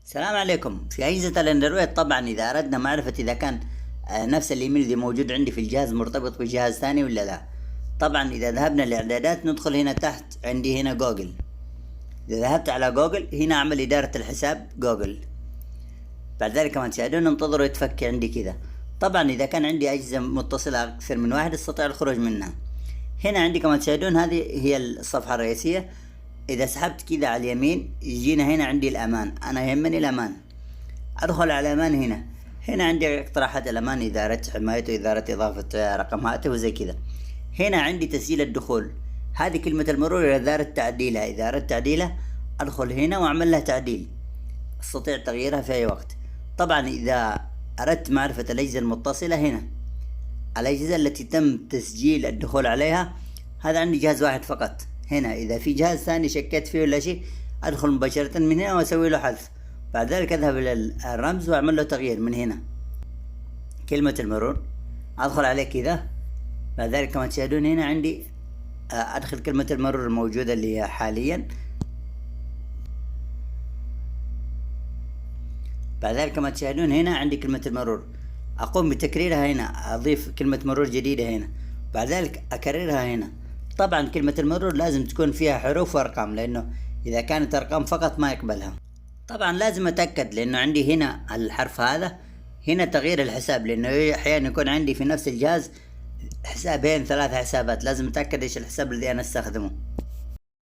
السلام عليكم. في أجهزة الأندرويد طبعا إذا أردنا معرفة إذا كان نفس الإيميل اللي موجود عندي في الجهاز مرتبط بجهاز ثاني ولا لا. طبعا إذا ذهبنا للإعدادات ندخل هنا تحت، عندي هنا جوجل. إذا ذهبت على جوجل هنا أعمل إدارة الحساب جوجل. بعد ذلك كما تشاهدون انتظروا يتفك عندي كذا. طبعا إذا كان عندي أجهزة متصلة أكثر من واحد استطيع الخروج منها. هنا عندي كما تشاهدون هذه هي الصفحة الرئيسية. إذا سحبت كذا على اليمين يجينا هنا عندي الأمان، أنا يهمني الأمان. أدخل على الأمان. هنا عندي اقتراحات الأمان، إدارة حمايته، إدارة إضافة رقم هاتف وزي كذا. هنا عندي تسجيل الدخول، هذه كلمة المرور إذا أردت تعديلها. إذا أردت تعديلها أدخل هنا وأعمل لها تعديل، أستطيع تغييرها في أي وقت. طبعا إذا أردت معرفة الأجهزة المتصلة، هنا الأجهزة التي تم تسجيل الدخول عليها، هذا عندي جهاز واحد فقط. هنا إذا في جهاز ثاني شكيت فيه ولا شيء أدخل مباشرة من هنا وأسوي له حذف. بعد ذلك أذهب إلى الرمز وأعمل له تغيير من هنا، كلمة المرور أدخل عليه كذا. بعد ذلك كما تشاهدون هنا عندي أدخل كلمة المرور الموجودة اللي هي حاليا. بعد ذلك كما تشاهدون هنا عندي كلمة المرور، أقوم بتكريرها هنا، أضيف كلمة مرور جديدة هنا. بعد ذلك أكررها هنا. طبعا كلمة المرور لازم تكون فيها حروف وأرقام، لأنه إذا كانت أرقام فقط ما يقبلها. طبعا لازم أتأكد، لأنه عندي هنا الحرف هذا هنا تغيير الحساب، لأنه أحيانا يكون عندي في نفس الجهاز حسابين 3 حسابات، لازم أتأكد إيش الحساب الذي أنا أستخدمه.